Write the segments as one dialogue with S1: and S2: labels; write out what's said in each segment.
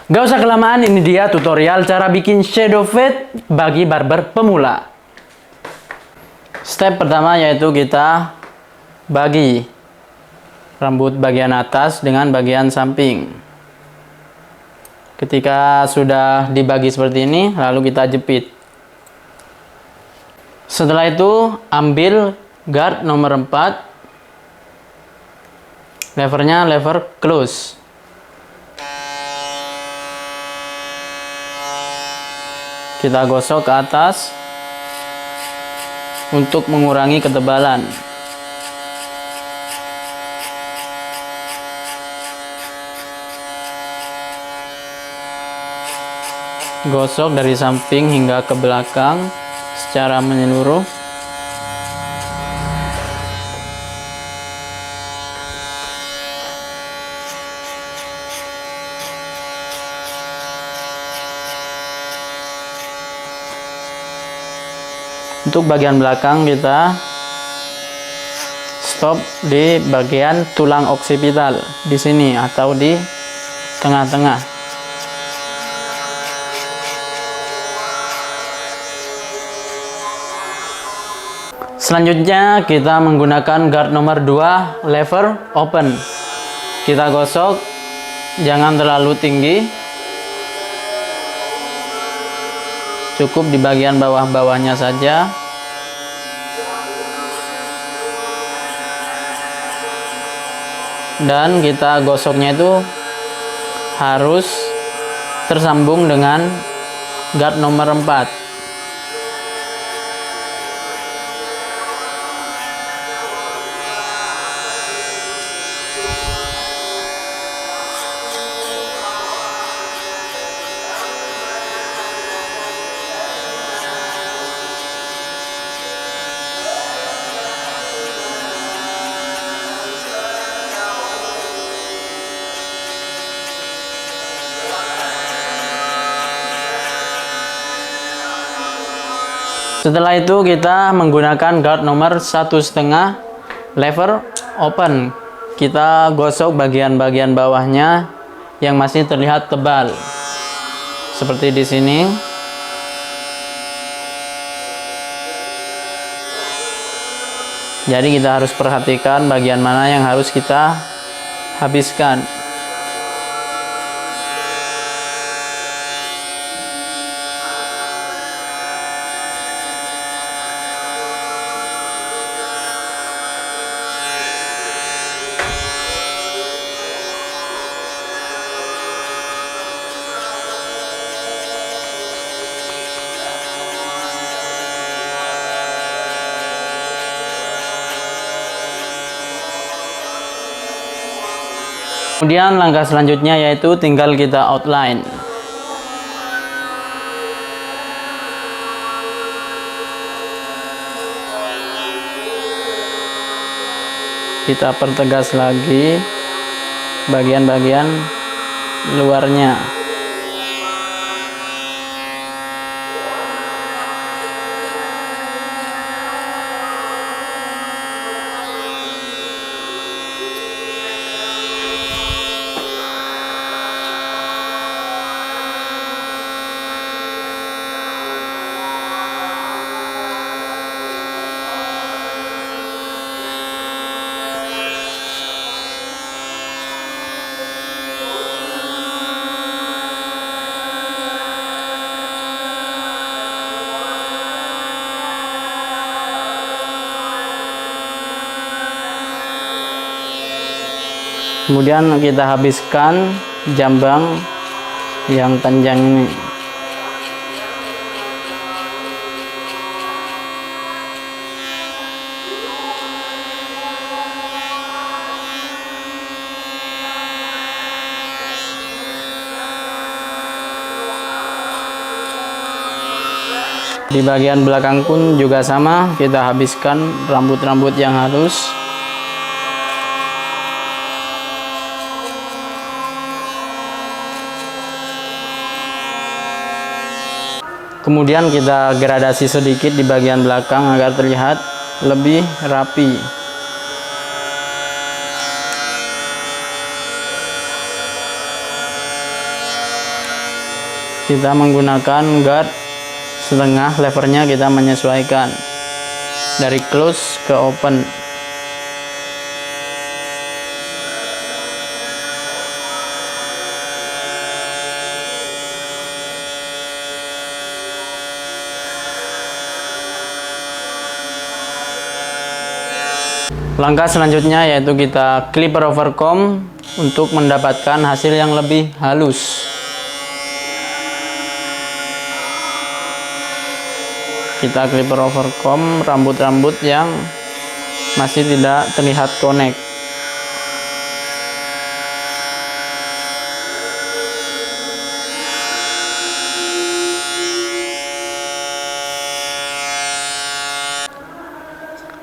S1: Gak usah kelamaan, ini dia tutorial cara bikin shadow fade bagi barber pemula. Step pertama yaitu kita bagi rambut bagian atas dengan bagian samping. Ketika sudah dibagi seperti ini, lalu kita jepit. Setelah itu ambil guard nomor 4, levernya lever close. Kita gosok ke atas untuk mengurangi ketebalan. Gosok dari samping hingga ke belakang secara menyeluruh. Untuk bagian belakang kita stop di bagian tulang oksipital di sini atau di tengah-tengah. Selanjutnya kita menggunakan guard nomor 2 lever open. Kita gosok, jangan terlalu tinggi. Cukup di bagian bawah-bawahnya saja. Dan kita gosoknya itu harus tersambung dengan guard nomor 4. Setelah itu kita menggunakan guard nomor 1,5 lever open. Kita gosok bagian-bagian bawahnya yang masih terlihat tebal. Seperti di sini. Jadi kita harus perhatikan bagian mana yang harus kita habiskan. Kemudian langkah selanjutnya yaitu tinggal kita outline. Kita pertegas lagi bagian-bagian luarnya. Kemudian kita habiskan jambang yang panjang ini. Di bagian belakang pun juga sama, kita habiskan rambut-rambut yang halus. Kemudian kita gradasi sedikit di bagian belakang agar terlihat lebih rapi. Kita menggunakan guard setengah, levernya kita menyesuaikan dari close ke open. Langkah selanjutnya yaitu kita clipper over comb untuk mendapatkan hasil yang lebih halus. Kita clipper over comb rambut-rambut yang masih tidak terlihat connect.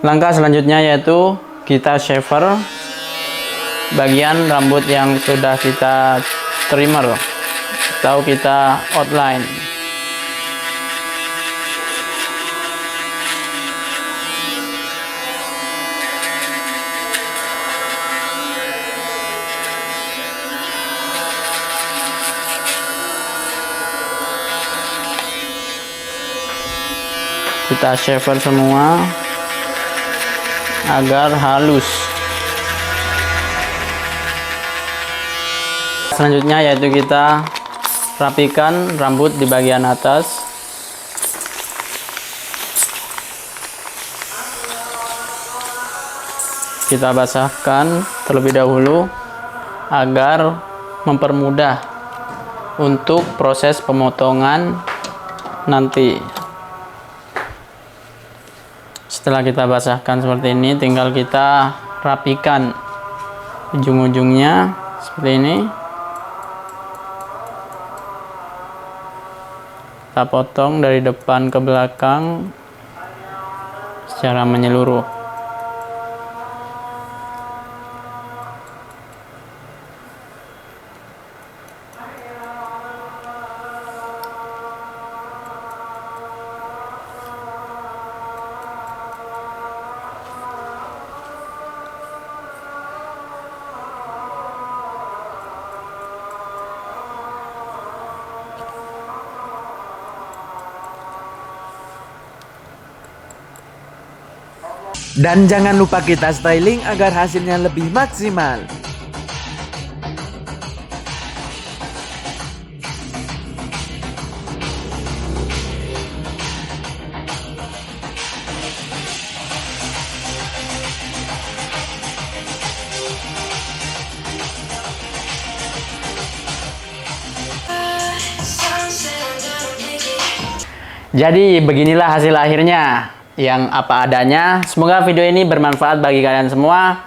S1: Langkah selanjutnya yaitu kita shaver bagian rambut yang sudah kita trimmer atau kita outline. Kita shaver semua agar halus. Selanjutnya yaitu kita rapikan rambut di bagian atas. Kita basahkan terlebih dahulu agar mempermudah untuk proses pemotongan nanti. Setelah kita basahkan seperti ini, tinggal kita rapikan ujung-ujungnya seperti ini. Kita potong dari depan ke belakang secara menyeluruh.
S2: Dan jangan lupa kita styling agar hasilnya lebih maksimal.
S1: Jadi beginilah hasil akhirnya yang apa adanya. Semoga video ini bermanfaat bagi kalian semua.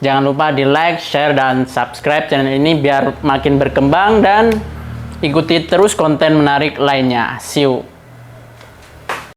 S1: Jangan lupa di like, share, dan subscribe channel ini biar makin berkembang, dan ikuti terus konten menarik lainnya. See you.